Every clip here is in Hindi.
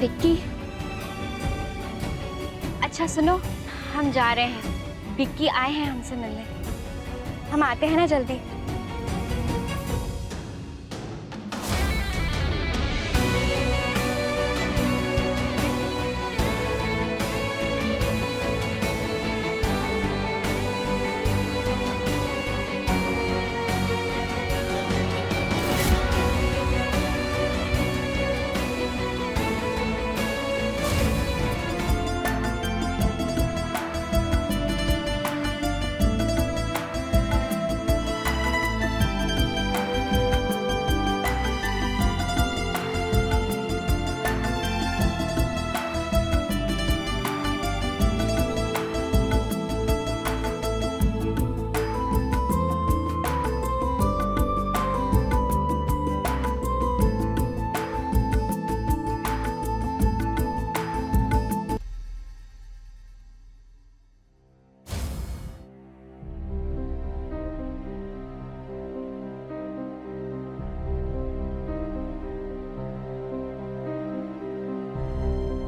विक्की, अच्छा सुनो, हम जा रहे हैं। विक्की आए हैं हमसे मिलने, हम आते हैं ना जल्दी।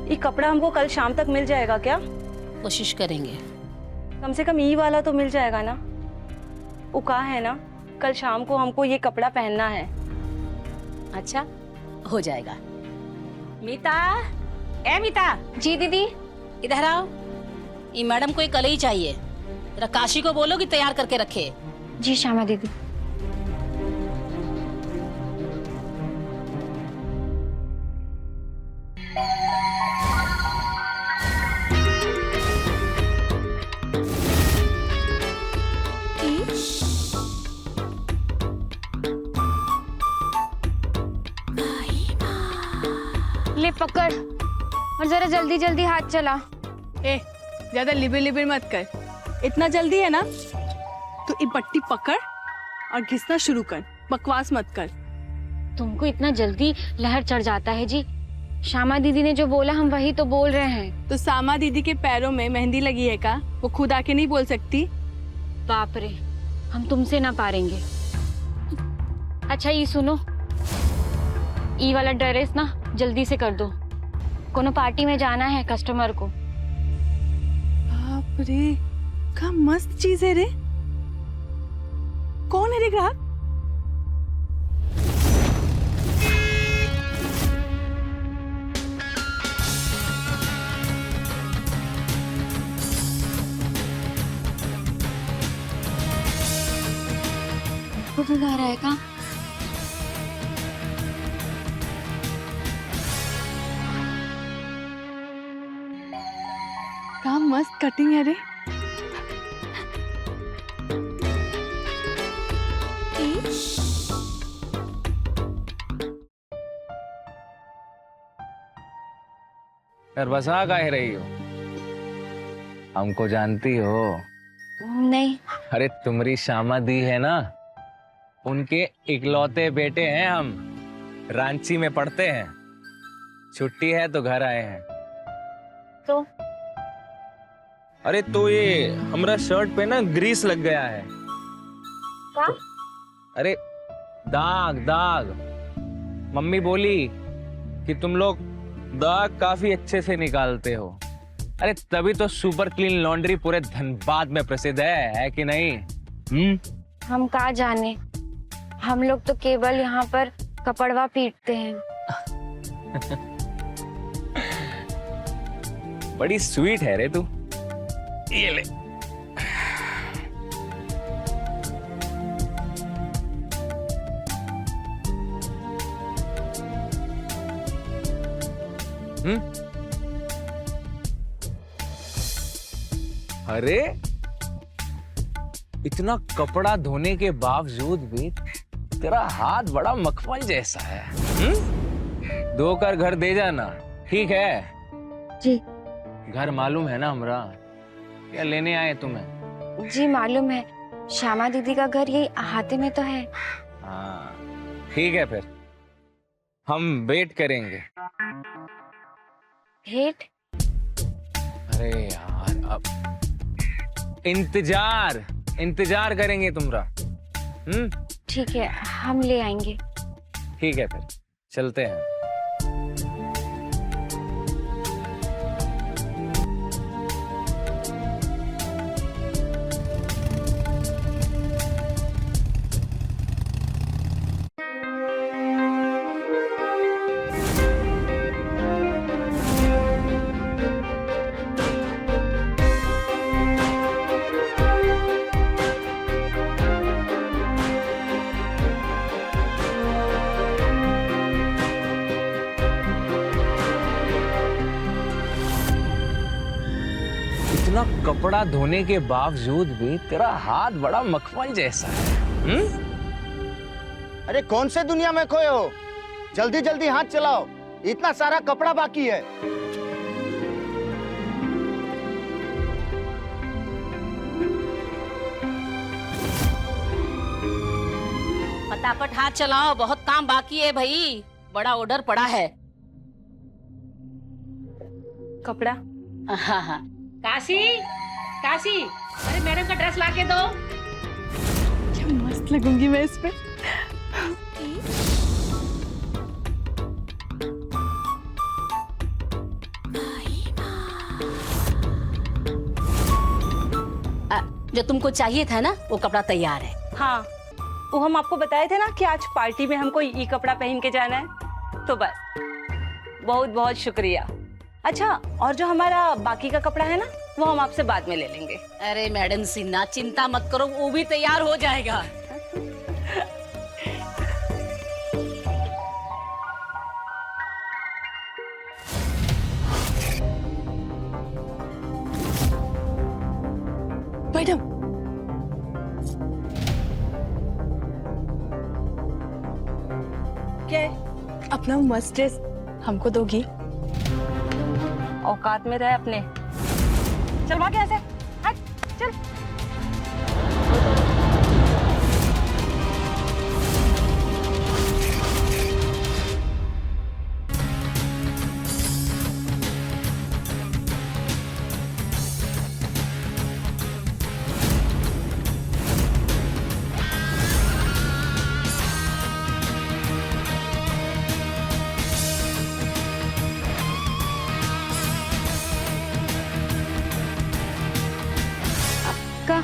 ये कपड़ा हमको कल शाम तक मिल जाएगा क्या? कोशिश करेंगे। कम से कम ई वाला तो मिल जाएगा ना? वो कहा है ना, कल शाम को हमको ये कपड़ा पहनना है। अच्छा, हो जाएगा। मीता, ए मीता, जी दीदी। इधर आओ। ये मैडम को ये कल ही चाहिए। जरा काशी को बोलो कि तैयार करके रखे। जी श्यामा दीदी। ले पकड़ और जरा जल्दी जल्दी हाथ चला। ए, ज्यादा लिबिर लिबिर मत कर। इतना जल्दी है ना तो ये पट्टी पकड़ और घिसना शुरू कर, बकवास मत कर। तुमको इतना जल्दी लहर चढ़ जाता है जी। श्यामा दीदी ने जो बोला हम वही तो बोल रहे हैं। तो सामा दीदी के पैरों में मेहंदी लगी है का? वो खुद आके नहीं बोल सकती? बाप रे, हम तुमसे ना पारेंगे। अच्छा ये सुनो, ई वाला ड्रेस ना जल्दी से कर दो, कोनो पार्टी में जाना है कस्टमर को। बाप रे, क्या मस्त चीज है रे। कौन है रे ग्राहक? खुद आ रहा है का? क्या मस्त कटिंग है रे। बसा काहे रही हो? हमको जानती हो? नहीं। अरे तुम्हारी श्यामा दी है ना, उनके इकलौते बेटे हैं हम। रांची में पढ़ते हैं, छुट्टी है तो घर आए हैं। तो अरे तो ये हमारा शर्ट पे ना ग्रीस लग गया है। क्या? अरे दाग दाग। मम्मी बोली कि तुम लोग दाग काफी अच्छे से निकालते हो। अरे तभी तो सुपर क्लीन लॉन्ड्री पूरे धनबाद में प्रसिद्ध है कि नहीं? हम कहाँ जाने, हम लोग तो केवल यहाँ पर कपड़वा पीटते हैं। बड़ी स्वीट है रे तू। ये ले। अरे इतना कपड़ा धोने के बावजूद भी तेरा हाथ बड़ा मखमल जैसा है। धोकर घर दे जाना, ठीक है? जी। घर मालूम है ना हमरा? क्या लेने आए तुम्हें? जी मालूम है, श्यामा दीदी का घर यही अहाते में तो है। हाँ ठीक है, फिर हम वेट करेंगे। भेंट? अरे यार, अब इंतजार करेंगे तुम्हारा। ठीक है, हम ले आएंगे। ठीक है, फिर चलते हैं। इतना कपड़ा धोने के बावजूद भी तेरा हाथ बड़ा मखमल जैसा है। अरे कौन से दुनिया में खोए हो? जल्दी जल्दी हाथ चलाओ, इतना सारा कपड़ा बाकी है। फटाफट हाथ चलाओ, बहुत काम बाकी है भाई, बड़ा ऑर्डर पड़ा है। कपड़ा हाँ हाँ। काशी, काशी, अरे मैडम का ड्रेस लाके दो। क्या मस्त लगूंगी मैं इस पे। जो तुमको चाहिए था ना, वो कपड़ा तैयार है। हाँ, वो हम आपको बताए थे ना कि आज पार्टी में हमको ये कपड़ा पहन के जाना है, तो बस बहुत बहुत शुक्रिया। अच्छा, और जो हमारा बाकी का कपड़ा है ना, वो हम आपसे बाद में ले लेंगे। अरे मैडम सिन्हा, चिंता मत करो, वो भी तैयार हो जाएगा। मैडम, क्या है? अपना मस्त ड्रेस हमको दोगी? औकात में रहे अपने। चल वहाँ कैसे? हट, चल। का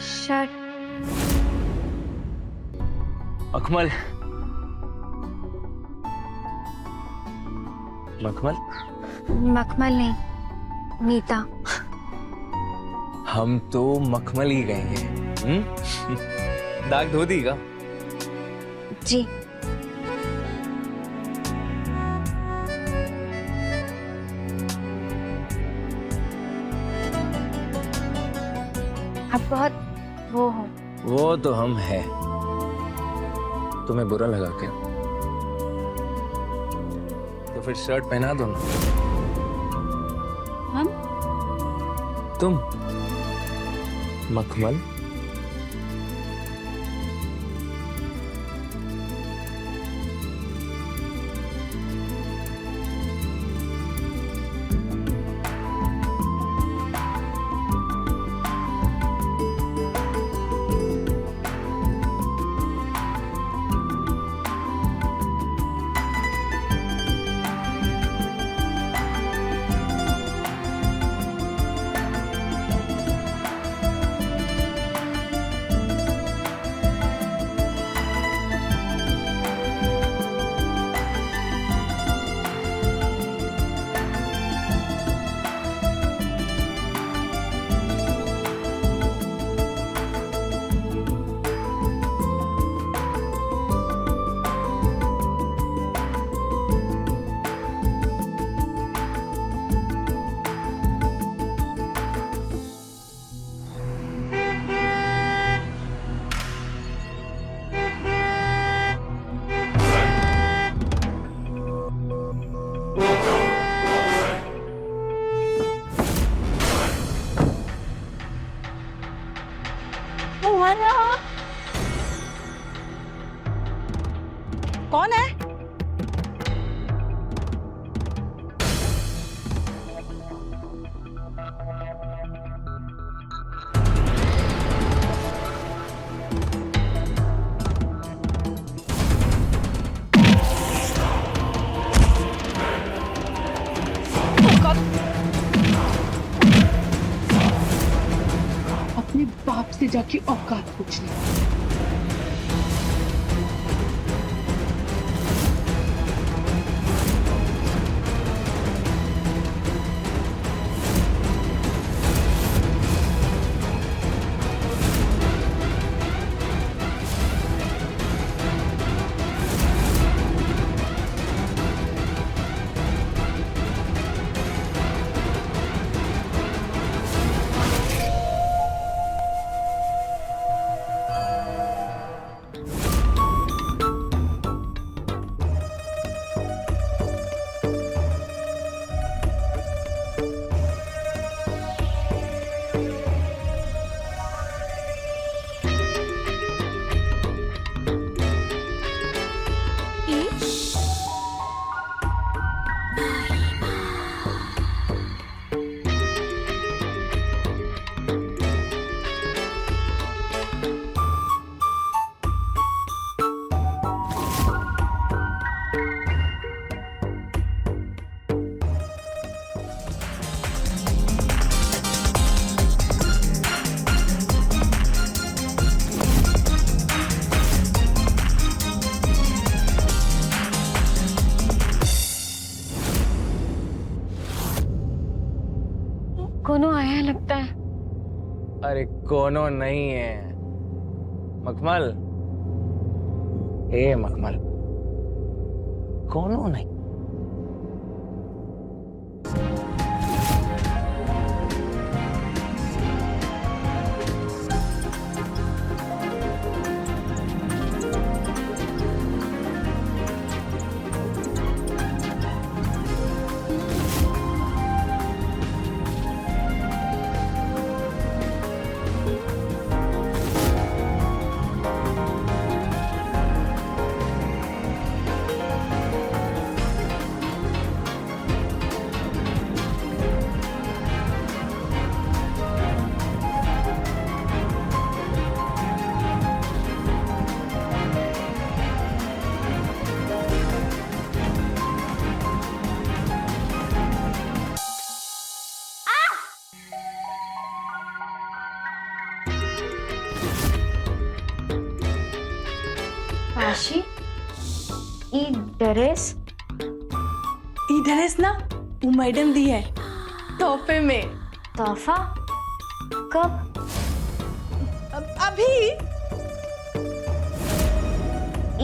शर्ट मखमल, मखमल, मखमल नहीं, मीता। हम तो मखमल ही कहेंगे। दाग धो दी का? जी। आप बहुत वो हो। वो तो हम है। तुम्हें बुरा लगा क्या? तो फिर शर्ट पहना दो ना। हम? तुम मखमल। कौन है? अपने बाप से जाके औकात पूछनी। कोनो आया लगता है। अरे कोनो नहीं है मखमल, ए मखमल, कोनो नहीं। काशी, ये ड्रेस ई ड्रेस ना वो मैडम दी है तोहफे में। तोहफा कब? अभी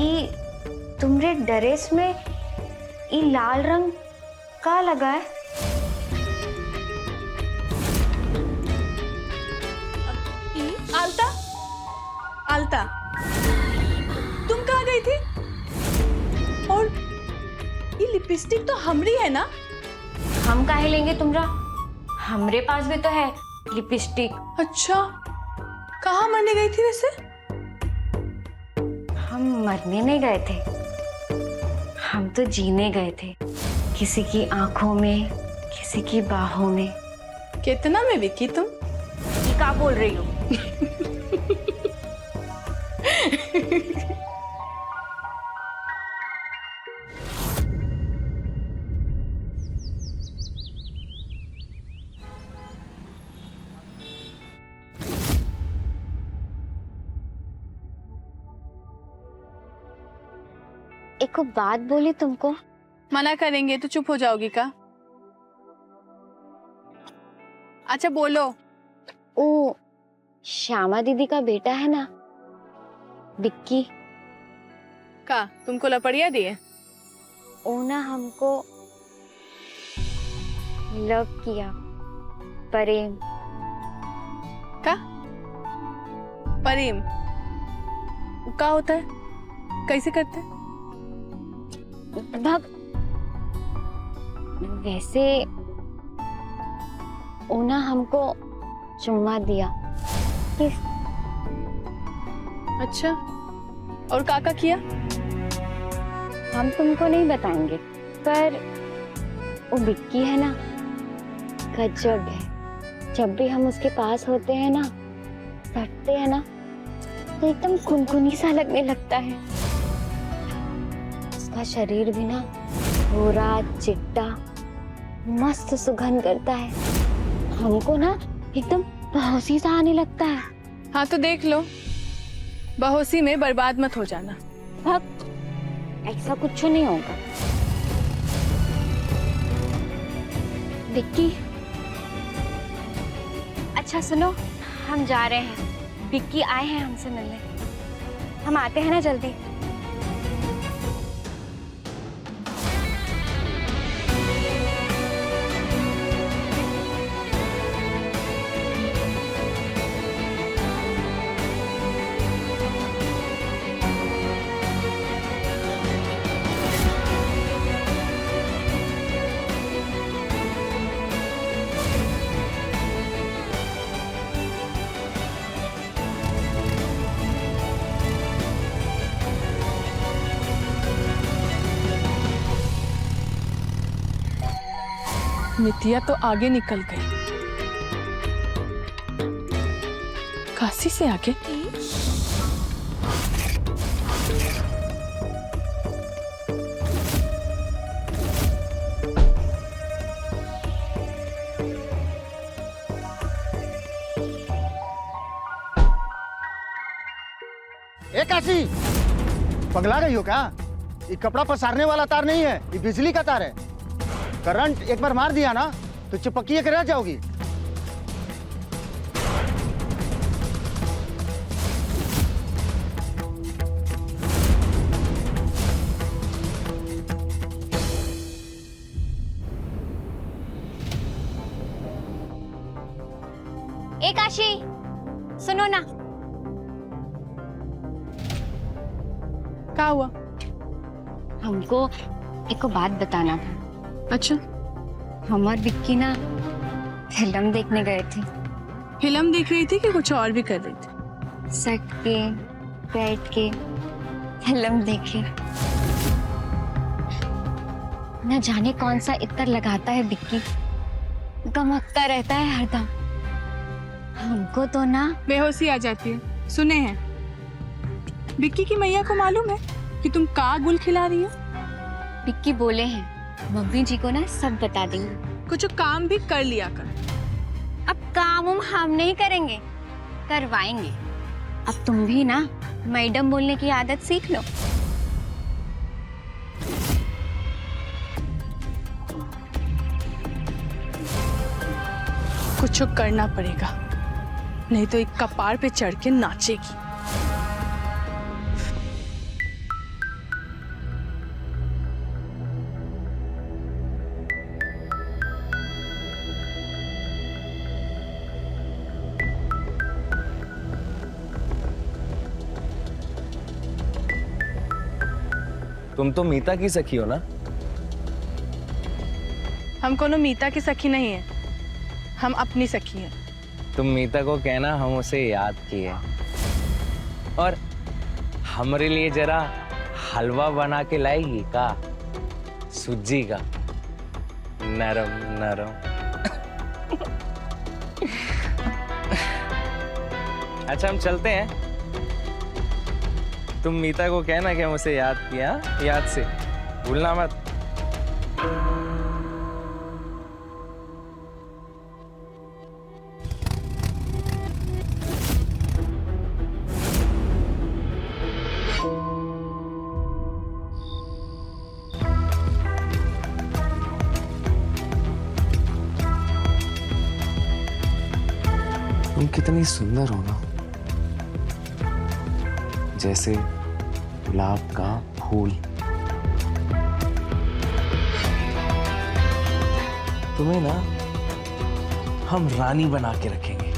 ई तुमरे ड्रेस में ई लाल रंग का लगा है? आलता, आलता तुम कहाँ गई थी? और ये लिपस्टिक तो हमरी है ना? हम काहे लेंगे तुमरा? हमरे पास भी तो है लिपस्टिक। अच्छा, कहाँ मरने गई थी वैसे? हम मरने नहीं गए थे, हम तो जीने गए थे। किसी की आंखों में, किसी की बाहों में। कितना में बिकी तुम? ये क्या बोल रही हो? एक बात बोली तुमको? मना करेंगे तो चुप हो जाओगी का? अच्छा बोलो। ओ श्यामा दीदी का बेटा है ना, बिक्की, का तुमको लपड़िया दिए? वो ना हमको लव किया, प्रेम। का प्रेम का होता है? कैसे करते हैं? भग वैसे वो ना हमको चुम्मा दिया। किस? अच्छा, और काका किया? हम तुमको नहीं बताएंगे, पर वो बिक्की है ना, गजब है। जब भी हम उसके पास होते हैं ना, सटते हैं ना, तो एकदम खुनखुनी सा लगने लगता है। उसका शरीर भी ना भूरा चिट्टा मस्त सुगंध करता है। हमको ना एकदम बेहोशी सा आने लगता है। हाँ तो देख लो, बेहोशी में बर्बाद मत हो जाना। भक्त, ऐसा कुछ नहीं होगा। विक्की, अच्छा सुनो, हम जा रहे हैं। विक्की आए हैं हमसे मिलने, हम आते हैं ना जल्दी। नितिया तो आगे निकल गई। काशी से आगे? ए काशी, पगला गई हो क्या? ये कपड़ा पसारने वाला तार नहीं है, ये बिजली का तार है। करंट एक बार मार दिया ना तो चिपकिए के रह जाओगी। ए काशी, सुनो ना। क्या हुआ? हमको एक बात बताना था। अच्छा, हम और विक्की ना फिल्म देखने गए थे। फिल्म देख रही थी कि कुछ और भी कर रही थी? सट के बैठ के फिल्म देखे। न जाने कौन सा इत्र लगाता है विक्की, गमकता रहता है हरदम। हमको तो ना बेहोशी आ जाती है। सुने हैं, विक्की की मैया को मालूम है कि तुम का गुल खिला रही हो? विक्की बोले हैं मम्मी जी को ना सब बता देंगे। कुछ काम भी कर लिया कर। अब काम हम नहीं करेंगे, करवाएंगे। अब तुम भी ना मैडम बोलने की आदत सीख लो। कुछ करना पड़ेगा, नहीं तो एक कपार पे चढ़ के नाचेगी। तुम तो मीता की सखी हो ना? हम कोनो मीता की सखी नहीं है, हम अपनी सखी हैं। तुम मीता को कहना हम उसे याद किए, और हमारे लिए जरा हलवा बना के लाएगी का? सूजी का, नरम नरम। अच्छा, हम चलते हैं। तुम मीता को कहना कि हम उसे याद किया, याद से भूलना मत। तुम कितनी सुंदर हो ना, जैसे गुलाब का फूल। तुम्हें ना हम रानी बना के रखेंगे।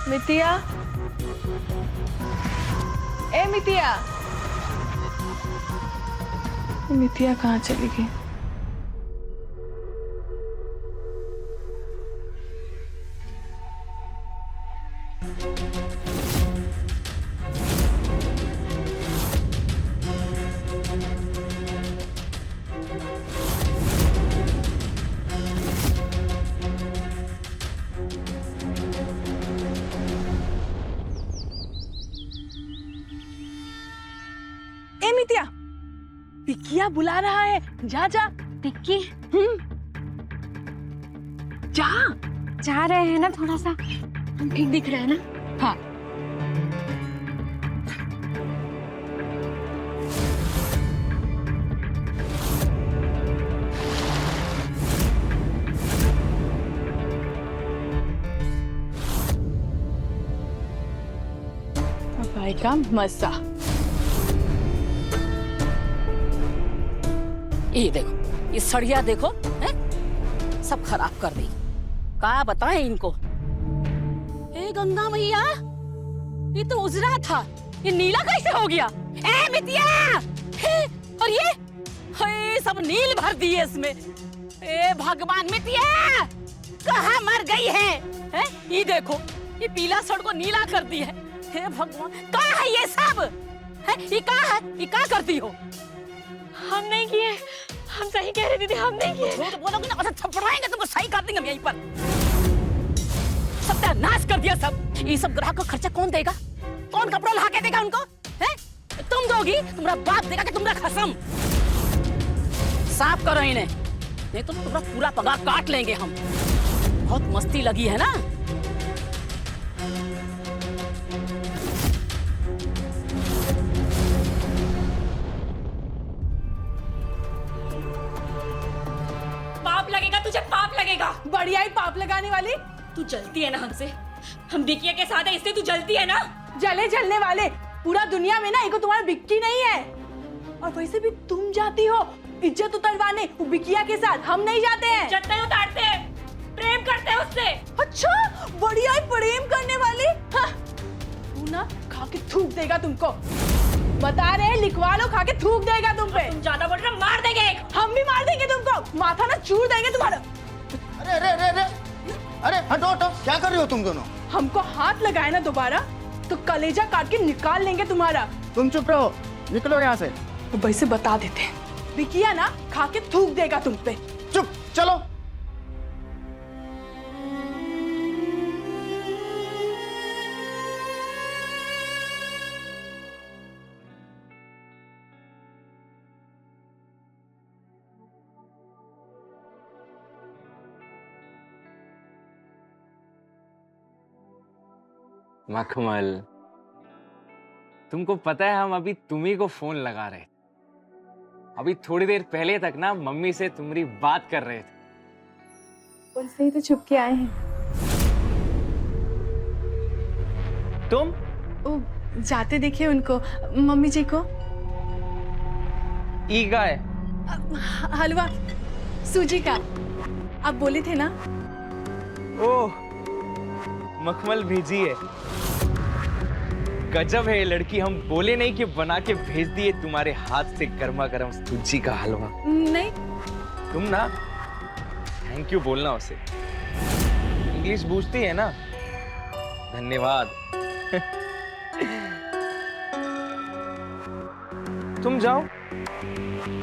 मितिया, ए मितिया, मितिया कहाँ चली गई? ए मितिया, विक्किया बुला रहा है, जा जा। विक्की जा। जा रहे हैं ना, थोड़ा सा हम ठीक दिख रहे हैं ना? हाँ, अब आएगा मजा। ये देखो, ये सड़िया देखो, है? सब खराब कर दी। क्या बताएं इनको? ए गंगा मैया, ये तो उजरा था, ये नीला कैसे हो गया? ए मितिया, और ये सब नील भर दिए इसमें। ए भगवान, मितिया कहाँ मर गई है? ये देखो, ये पीला सड़ को नीला कर दी है। हे भगवान, कहाँ है ये सब? ये कहाँ है? ये क्या करती हो? हम नहीं किए, हम सही कह रहे दीदी, हम नहीं किए। झूठ बोलोगे ना, अच्छा थपड़ाएंगे तुमको, सही कर देंगे हम यहीं पर। सत्यानाश कर दिया सब। ये सब ग्राहक का खर्चा कौन देगा? कौन कपड़ा ला के देगा उनको? हैं? तुम दोगी? तुम्हारा बाप देगा कि तुम्हारा खसम? साफ करो इन्हें, नहीं तो तुम्हारा पूरा पगार काट लेंगे हम। बहुत मस्ती लगी है ना? पाप लगेगा तुझे, पाप लगेगा। बढ़िया ही पाप लगाने वाली। तू जलती है ना हमसे, हम बिकिया के साथ है इसलिए तू जलती है ना। जले जलने वाले पूरा दुनिया में ना एक तुम्हारा बिक्की नहीं है। और वैसे भी तुम जाती हो इज्जत उतरवाने वो बिकिया के साथ, हम नहीं जाते हैं। इज्जत नहीं उतारते, प्रेम करते हैं उससे। अच्छा, बढ़िया ही प्रेम करने वाली। हाँ, तू ना खा के थूक देगा तुमको। बता रहे हैं, लिखवा लो, खा के थूक देगा तुम पे। तुम ज्यादा बोल रहे हो, मार देंगे। हम भी मार देंगे तुमको, माथा ना चूर देंगे तुम्हारा। अरे अरे अरे अरे अरे हटो हटो, क्या कर रही हो तुम दोनों? हमको हाथ लगाए ना दोबारा तो कलेजा काट के निकाल लेंगे तुम्हारा। तुम चुप रहो, निकलो यहाँ से। तो वैसे बता देते हैं, बिकिया ना खा के थूक देगा तुम पे। चुप, चलो। मखमल, तुमको पता है हम अभी तुम्ही को फोन लगा रहे थे। अभी थोड़ी देर पहले तक ना मम्मी से तुम्हारी बात कर रहे थे। उनसे ही तो छुप के आए हैं। तुम ओ, जाते देखे उनको, मम्मी जी को। ई का है? हलवा सूजी का, आप बोले थे ना। ओह, मखमल भेजी है। गजब है ये लड़की, हम बोले नहीं कि बना के भेज दिए तुम्हारे हाथ से गर्मा गर्म सूजी का हलवा। नहीं, तुम ना थैंक यू बोलना उसे। इंग्लिश बूझती है ना? धन्यवाद। तुम जाओ,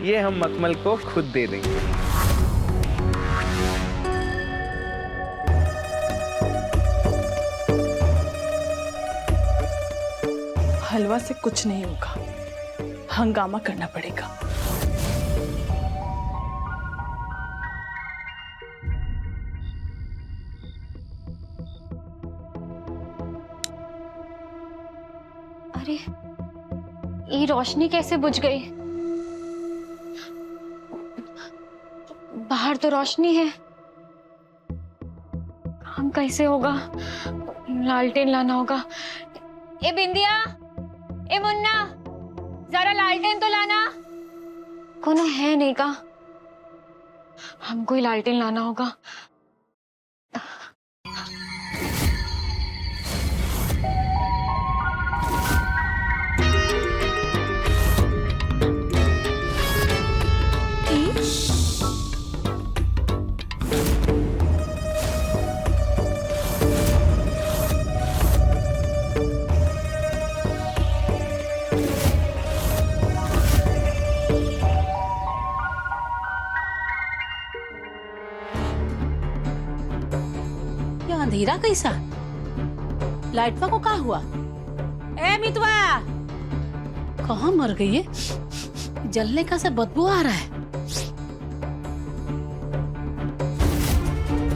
ये हम मखमल को खुद दे देंगे। हलवा से कुछ नहीं होगा, हंगामा करना पड़ेगा। अरे, ये रोशनी कैसे बुझ गई? बाहर तो रोशनी है, हम कैसे होगा? लालटेन लाना होगा। ए बिंदिया, ए मुन्ना, जरा लालटेन तो लाना। कोनो है नहीं का? हमको ही लालटेन लाना होगा। अंधेरा कैसा? लाइटवा को क्या हुआ? ए मितवा, कहाँ मर गई है? जलने का से बदबू आ रहा है।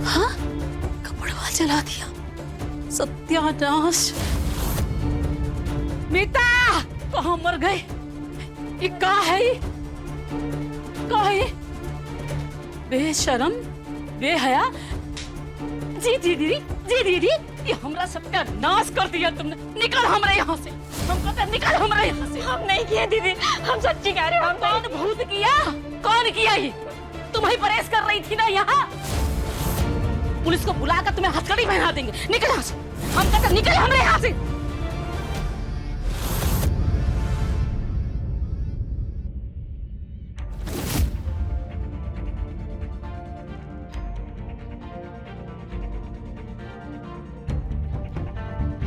हाँ, कपड़वा जला दिया। सत्यानाश। मीता, कहाँ मर गए? ये क्या है? क्या है? बेशरम, बेहया। जी दीदी, जी दीदी, ये हमरा सबका नाश कर दिया तुमने। निकल हमारे यहाँ से। हम कहते हैं निकल हमारे यहाँ से। हम नहीं किया दीदी, हम सच्ची कह रहे हैं। हम कौन भूत किया? कौन किया ये? तुम ही परेश कर रही थी ना यहाँ। पुलिस को बुलाकर तुम्हें हथकड़ी पहना देंगे। निकल यहाँ से। हम कहते हैं निकल हमारे यहाँ से।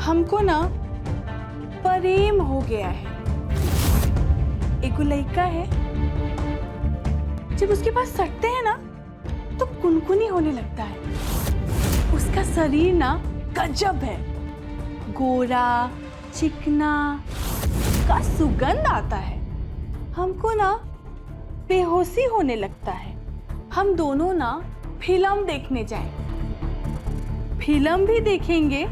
हमको ना प्रेम हो गया है। एक लड़का है, जब उसके पास सटते हैं ना तो कुनकुनी होने लगता है। उसका शरीर ना गजब है, गोरा चिकना, का सुगंध आता है। हमको ना बेहोशी होने लगता है। हम दोनों ना फिल्म देखने जाएं। फिल्म भी देखेंगे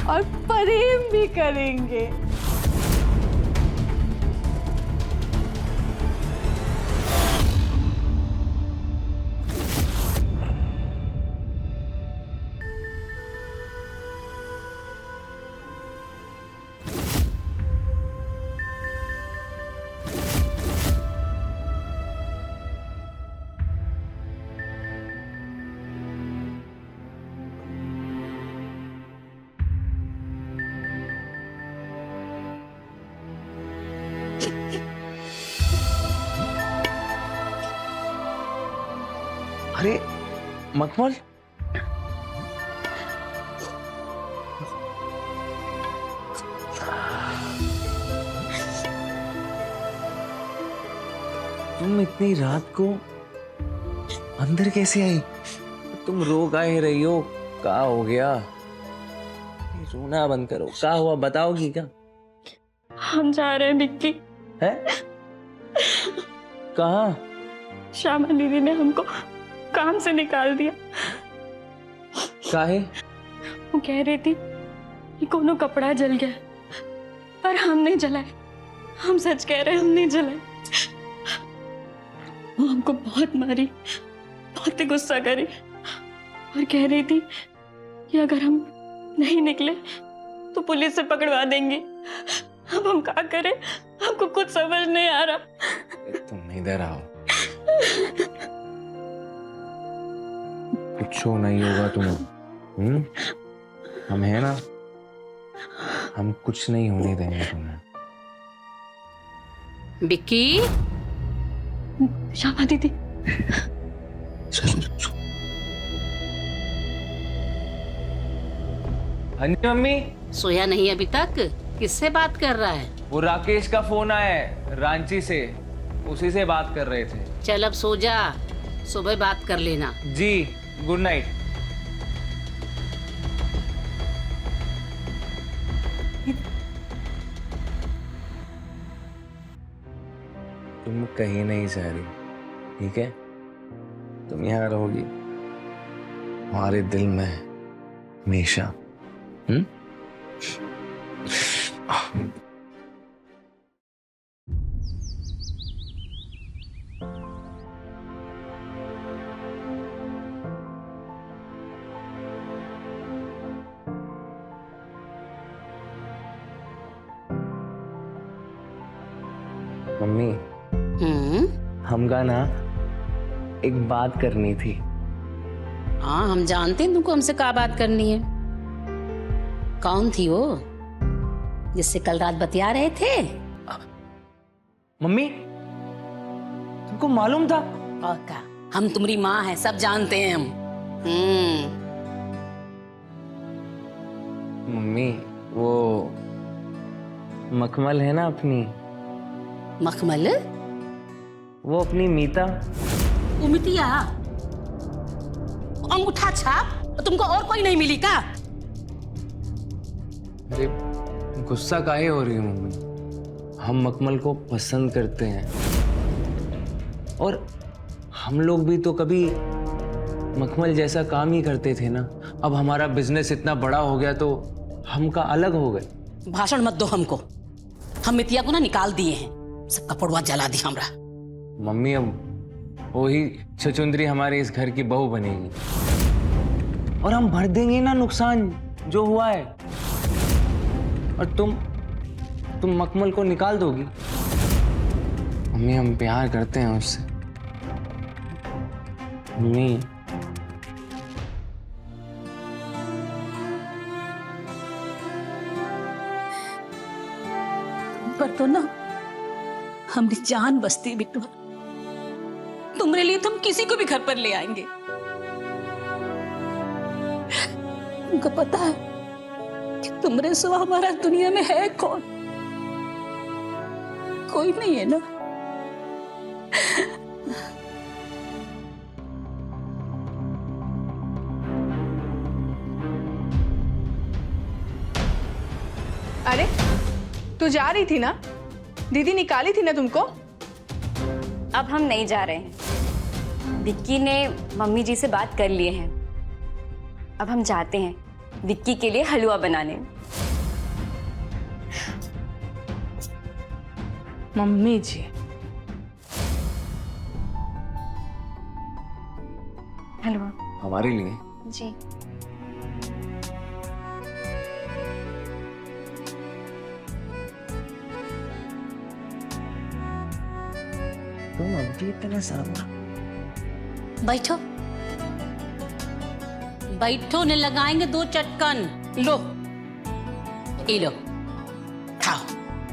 और प्रेम भी करेंगे। अरे मखमल, तुम इतनी रात को अंदर कैसे आई? तुम रो काहे रही हो? क्या हो गया? ये रोना बंद करो। क्या हुआ बताओगी क्या? हम जा रहे हैं बिक्की। है? कहाँ? श्यामा दीदी ने हमको काम से निकाल दिया। काहे? वो कह रही थी कि कोनो कपड़ा जल गया, पर हम नहीं जलाए। हम सच कह रहे हैं, हम नहीं जलाए। वो हमको बहुत मारी, बहुत ही गुस्सा करी और कह रही थी कि अगर हम नहीं निकले तो पुलिस से पकड़वा देंगे। अब हम क्या करें? हमको कुछ समझ नहीं आ रहा। तुम इधर आओ। कुछ नहीं होगा तुम्हें। हम है ना, हम कुछ नहीं होने देंगे तुम्हें। बिक्की, श्यामा दीदी, हाँ जी मम्मी। सोया नहीं अभी तक? किससे बात कर रहा है? वो राकेश का फोन आया है रांची से, उसी से बात कर रहे थे। चल अब सो जा, सुबह बात कर लेना। जी, गुड नाइट। तुम कहीं नहीं जा रही, ठीक है? तुम यहाँ रहोगी हमारे दिल में हमेशा। मम्मी, हमका ना एक बात करनी थी। हाँ, हम जानते हैं तुमको हमसे क्या बात करनी है। कौन थी वो जिससे कल रात बतिया रहे थे? मम्मी, तुमको मालूम था? और क्या, हम तुम्हारी माँ हैं, सब जानते हैं हम। मम्मी, वो मखमल है ना अपनी, मखमल? वो अपनी मीता। उमितिया? अंगूठा छाप? तुमको और कोई नहीं मिली का? अरे गुस्सा काहे हो रही हो मम्मी? हम मखमल को पसंद करते हैं और हम लोग भी तो कभी मखमल जैसा काम ही करते थे ना। अब हमारा बिजनेस इतना बड़ा हो गया तो हम का अलग हो गए। भाषण मत दो हमको। हम मितिया को ना निकाल दिए हैं, सब कपड़वा जला दी हमरा। मम्मी, अब वही छचुंदरी हमारे इस घर की बहू बनेगी और हम भर देंगे ना नुकसान जो हुआ है। और तुम मखमल को निकाल दोगी। मम्मी, हम प्यार करते हैं उससे। मम्मी, पर तो ना हमारी जान बसती बिट्टू। तुम्हारे लिए तो हम किसी को भी घर पर ले आएंगे। तुमको पता है कि तुम्हारे सिवा हमारा दुनिया में है कौन? कोई नहीं है ना। अरे तू जा रही थी ना? दीदी निकाली थी ना तुमको? अब हम नहीं जा रहे हैं। विक्की ने मम्मी जी से बात कर लिए हैं। अब हम जाते हैं विक्की के लिए हलवा बनाने। मम्मी जी, हलवा हमारे लिए? जी। तुम अभी इतना सारा बैठो बैठो, ने लगाएंगे 2 चटकन। लो ये लो, खाओ,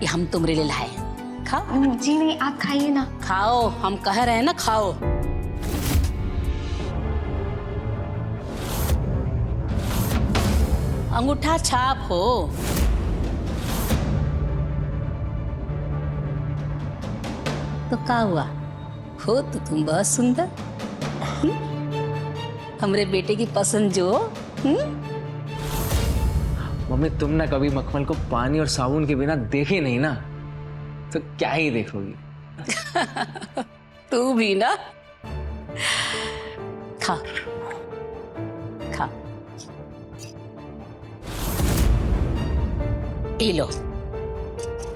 ये हम तुमरे लिए लाए हैं। खाओ। जी नहीं, आप खाइए ना। खाओ, हम कह रहे हैं ना, खाओ। अंगूठा छाप हो। तो क्या हुआ, हो तो तुम बहुत सुंदर। हमरे बेटे की पसंद जो। मम्मी, तुम ना कभी मखमल को पानी और साबुन के बिना देखे नहीं ना, तो क्या ही देखोगी। तू भी ना। खा खा, ये लो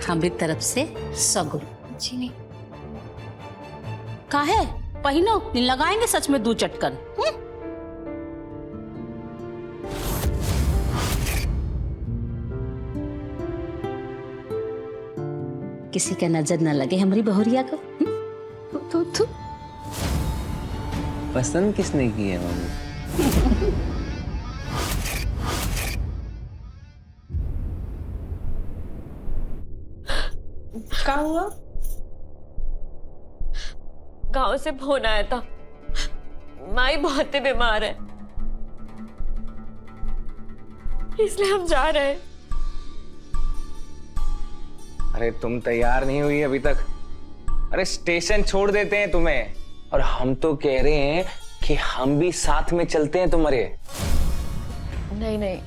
हमारी तरफ से सगुन। जी नहीं। काहे पहिनो, नहीं लगाएंगे सच में 2 चटकन। किसी का नजर न लगे हमारी बहुरिया को। तू पसंद किसने की है मम्मी? क्या हुआ? गांव से फोन आया था, माई बहुत ही बीमार है, इसलिए हम जा रहे हैं। अरे तुम तैयार नहीं हुई अभी तक? अरे स्टेशन छोड़ देते हैं तुम्हें, और हम तो कह रहे हैं कि हम भी साथ में चलते हैं तुम्हारे। नहीं नहीं,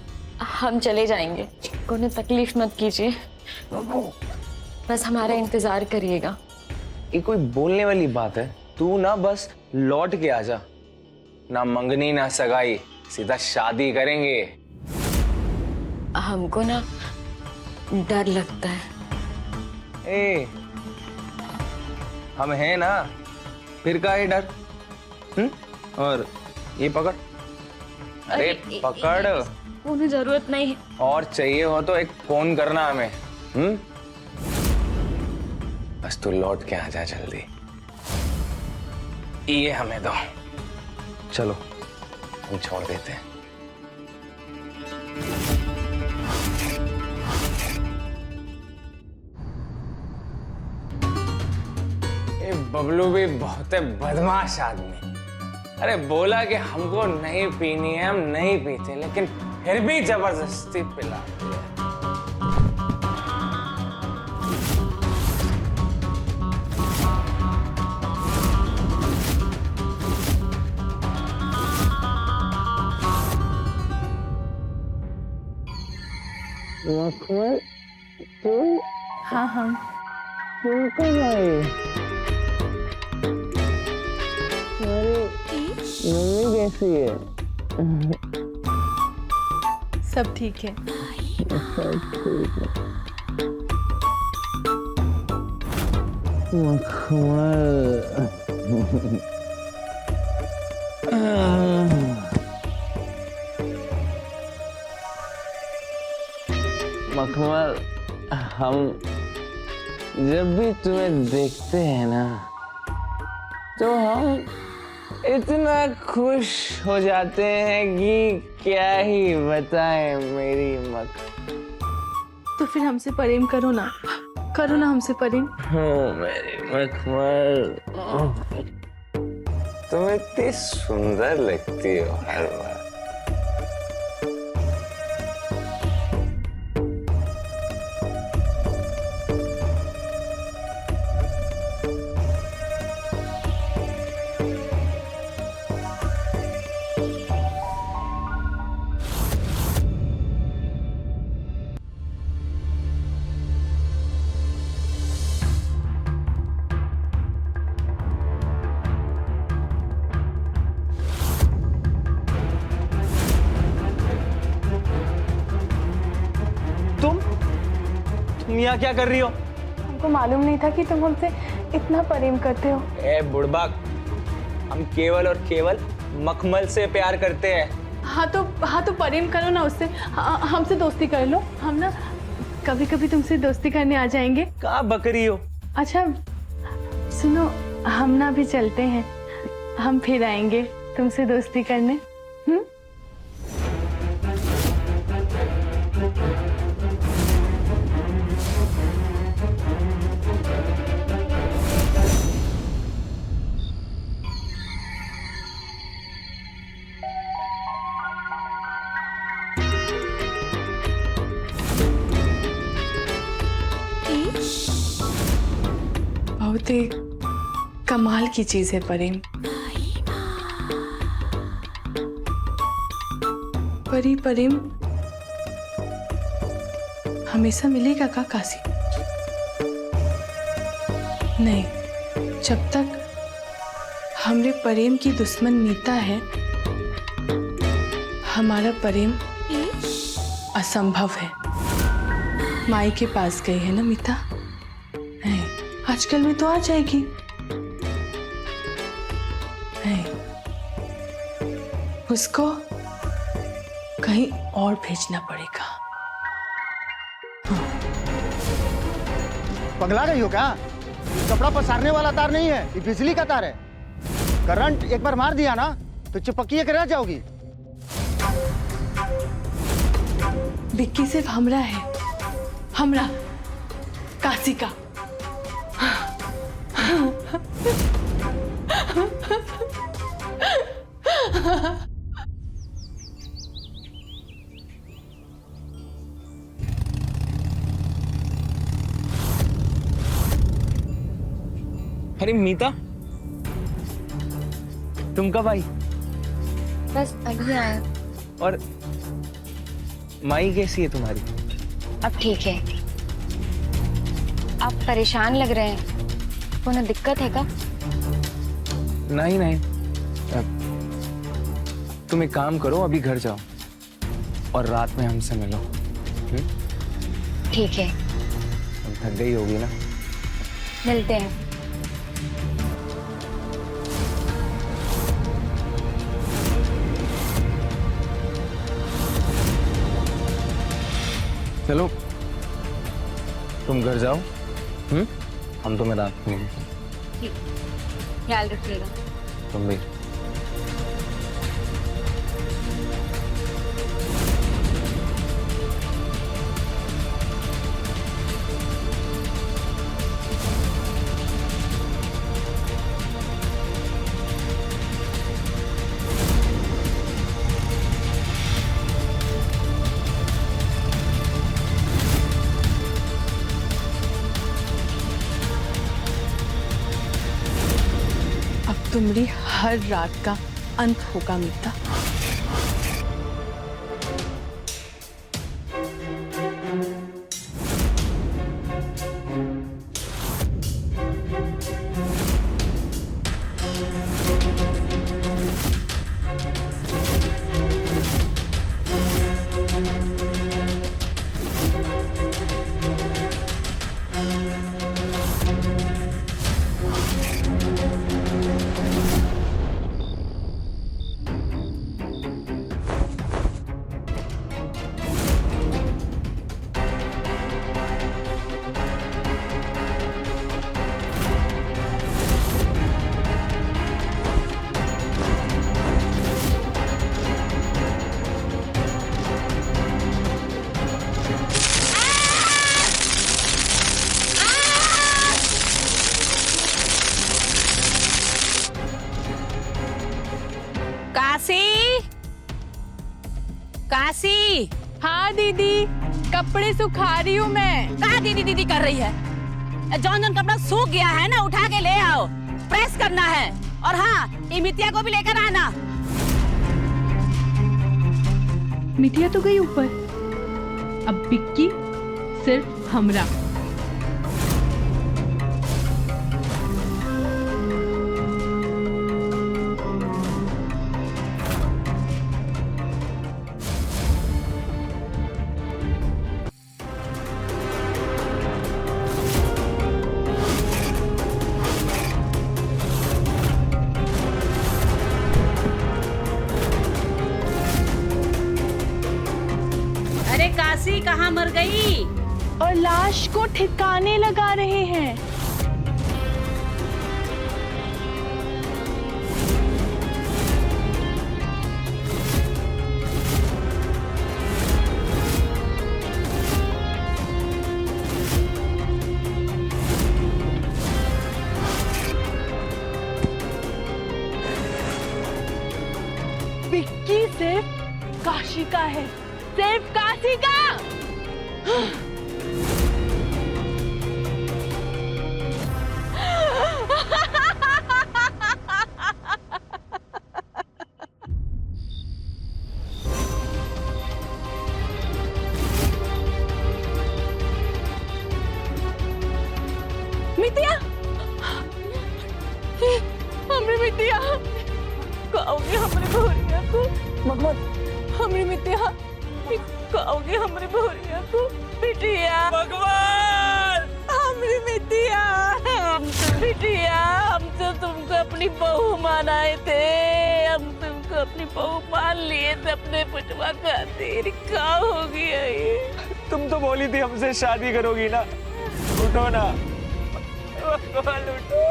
हम चले जाएंगे, कोई तकलीफ मत कीजिए, बस हमारा इंतजार करिएगा। ये कोई बोलने वाली बात है? तू ना बस लौट के आ जा, ना मंगनी ना सगाई, सीधा शादी करेंगे। हमको ना डर लगता है। ए, हम हैं ना, फिर का है डर? और ये पकड़, अरे पकड़। उन्हें जरूरत नहीं है। और चाहिए हो तो एक फोन करना हमें। बस तू लौट के आ जा जल्दी। ये हमें दो, चलो हम छोड़ देते हैं। ये बबलू भी बहुत बदमाश आदमी। अरे बोला कि हमको नहीं पीनी है, हम नहीं पीते, लेकिन फिर भी जबरदस्ती पिला दिया। हाँ हाँ, मम्मी कैसी है? सब ठीक है। मखमल, हम जब भी तुम्हें देखते हैं ना, तो हम इतना खुश हो जाते हैं कि क्या ही बताएं मेरी मख। तो फिर हमसे प्रेम करो ना, करो ना हमसे प्रेम। हो मेरी मखमल, तुम इतनी सुंदर लगती हो हर बार। तुम यहाँ क्या कर रही हो? हमको मालूम नहीं था कि तुम हमसे इतना प्रेम करते हो। ए बुड़बक, हम केवल और केवल मखमल से प्यार करते हैं। हाँ तो प्रेम करो ना उससे, हमसे दोस्ती कर लो। हम ना कभी कभी तुमसे दोस्ती करने आ जाएंगे। कहाँ बकरी हो? अच्छा सुनो, हम ना भी चलते हैं, हम फिर आएंगे तुमसे दोस्ती करने। बहुत ही कमाल की चीज है प्रेम। परी प्रेम हमेशा मिलेगा का काशी? नहीं, जब तक हमरे प्रेम की दुश्मन मीता है, हमारा प्रेम असंभव है। माई के पास गई है ना मीता? नहीं, आजकल में तो आ जाएगी। नहीं, उसको कहीं और भेजना पड़ेगा। पगला रही हो क्या? कपड़ा पसारने वाला तार नहीं है, ये बिजली का तार है। करंट एक बार मार दिया ना तो चिपकिए के रह जाओगी। बिक्की सिर्फ हमरा है, हमरा काशी का। अरे मीता, तुम कब आई? बस अभी आया। और माई कैसी है तुम्हारी? अब ठीक है। आप परेशान लग रहे हैं, कोई दिक्कत है का? नहीं नहीं, तुम एक काम करो, अभी घर जाओ और रात में हमसे मिलो। ठीक है, तुम थक गई होगी ना? मिलते हैं। चलो तुम घर जाओ, हम तुम्हें रात में मिलते हैं। ठीक, ख्याल रखिएगा। तुम भी। तुम्हारी हर रात का अंत होगा मीता। काशी। हाँ दीदी, कपड़े सुखा रही हूँ मैं। कहाँ दीदी दीदी कर रही है? जौन जौन कपड़ा सूख गया है ना, उठा के ले आओ, प्रेस करना है। और हाँ, ये मितिया को भी लेकर आना। मिटिया तो गई ऊपर, अब बिक्की सिर्फ हमरा। कहाँ मर गई? और लाश को ठिकाने लगा रहे हैं। विक्की सिर्फ काशी का है, सिर्फ काशी का। मितिया, हमरे मितिया, कहोगे हमरे भोरिया को? भगवान, हमरे मितिया, कहोगे हमरे भोरिया को? बिटिया, भगवान, हमरे मितिया, बिटिया, हम तो तुमको अपनी बहू मानाए थे, हम तुमको अपनी बहू मान लिए थे अपने पुटवा खातिर। क्या हो गया ये? तुम तो बोली थी हमसे शादी करोगी ना, उठो ना भगवान, उठो।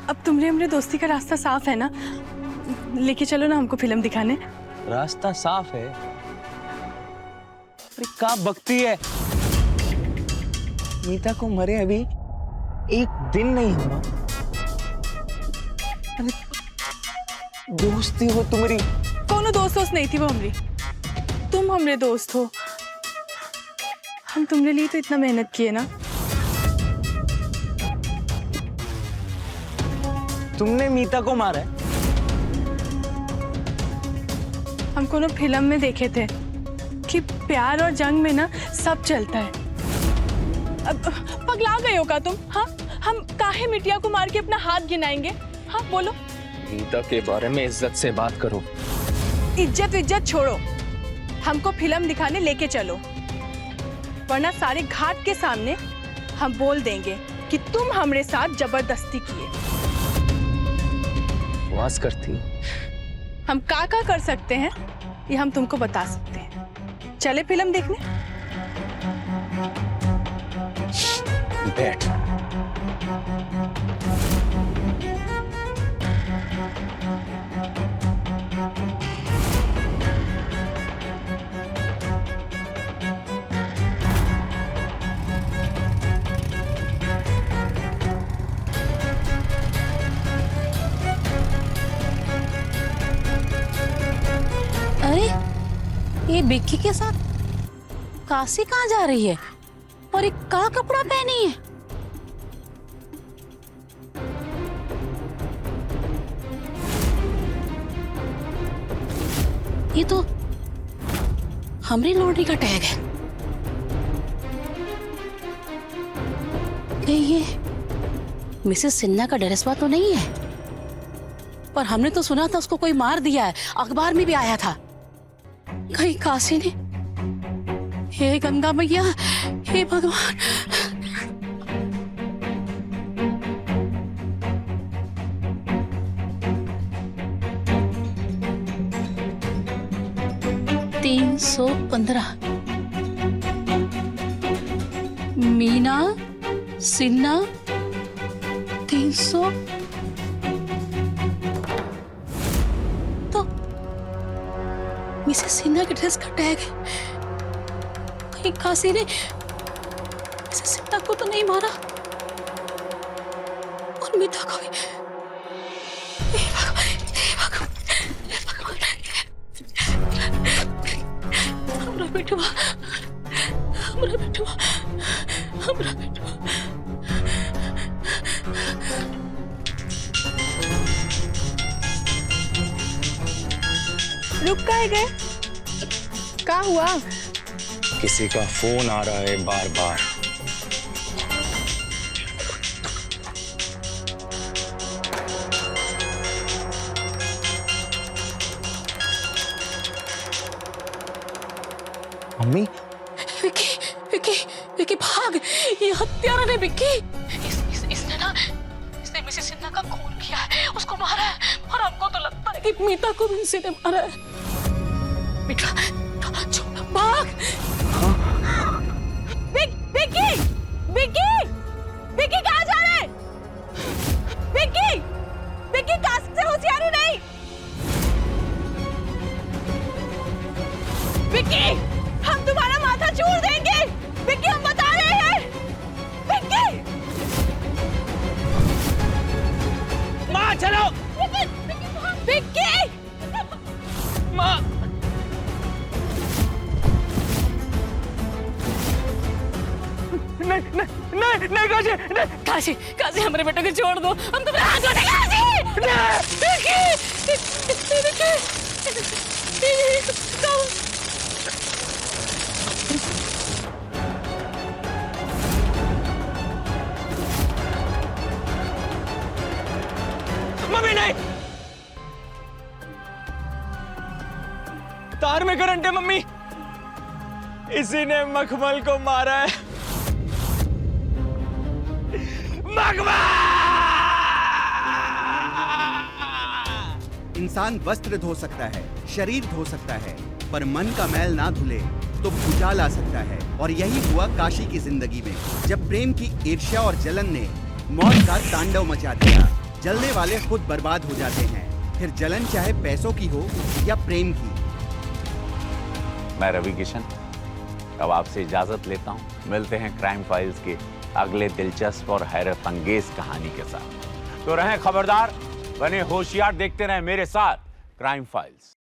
अब तुमरे हमरे दोस्ती का रास्ता साफ है ना? लेके चलो ना हमको फिल्म दिखाने। रास्ता साफ है। अरे क्या बकती है, मीता को मरे अभी एक दिन नहीं हुआ। अरे दोस्ती हो तुम्हारी। कोनो दोस्त नहीं थी वो हमरी, तुम हमरे दोस्त हो। हम तुमरे लिए तो इतना मेहनत किए ना। तुमने मीता को मारा है? हम कोनो फिल्म में देखे थे कि प्यार और जंग में ना सब चलता है। अब पगला गए हो का तुम? हाँ, हम काहे मिटिया को मार के अपना हाथ गिनाएंगे? हाँ बोलो। मीता के बारे में इज्जत से बात करो। इज्जत छोड़ो, हमको फिल्म दिखाने लेके चलो, वरना सारे घाट के सामने हम बोल देंगे कि तुम हमरे साथ जबरदस्ती किए। वास करती। हम का कर सकते हैं ये हम तुमको बता सकते हैं। चले फिल्म देखने? बैठ। अरे ये बिक्की के साथ काशी कहाँ जा रही है और एक का कपड़ा पहनी है? ये तो हमरी लॉन्ड्री का टैग है। कहीं ये मिसेस सिन्हा का ड्रेसवा तो नहीं है? पर हमने तो सुना था उसको कोई मार दिया है, अखबार में भी आया था। कहीं काशी ने? हे गंगा मैया, हे भगवान। $315 मीना सिन्हा 300 तो मिसेस सिन्हा के ड्रेस का टैग है। कहीं काशी ने मिसेस सिन्हा को तो नहीं मारा और मीता को भी। हे भगवान, हे भगवान, हे भगवान। हमरा बेटवा, हमरा बेटवा, हमरा बेटवा। रुक काहे गए? क्या हुआ? किसी का फोन आ रहा है बार बार। मम्मी विक्की विक्की विक्की भाग, ये हत्यारा ने विक्की। इसने मिसेस सिन्हा का खून किया है, उसको मारा है, और हमको तो लगता है कि मीता को भी इसी ने मारा है। बेटा छोड़, भाग। विक्की विक्की विक्की कहाँ जा रहे? विक्की विक्की कास्ट से होशियारी नहीं। विक्की हम तुम्हारा माथा चूर देंगे। विक्की हम बता रहे हैं। विक्की माँ चलो। विक्की माँ नहीं काशी, काशी काशी हमारे बेटे को छोड़ दो, हम तुम्हें हाथ जोड़े। काशी मम्मी नहीं, तार में करंट है मम्मी, इसी ने मखमल को मारा है। इंसान वस्त्र धो सकता है, शरीर धो सकता है, पर मन का मैल ना धुले तो भूचाल आ सकता है। और यही हुआ काशी की जिंदगी में, जब प्रेम की ईर्ष्या और जलन ने मौत का तांडव मचा दिया। जलने वाले खुद बर्बाद हो जाते हैं, फिर जलन चाहे पैसों की हो या प्रेम की। मैं रवि किशन अब आपसे इजाजत लेता हूं। मिलते हैं क्राइम फाइल्स के अगले दिलचस्प और हैरत अंगेज कहानी के साथ। तो रहें खबरदार, बने होशियार, देखते रहें मेरे साथ क्राइम फाइल्स।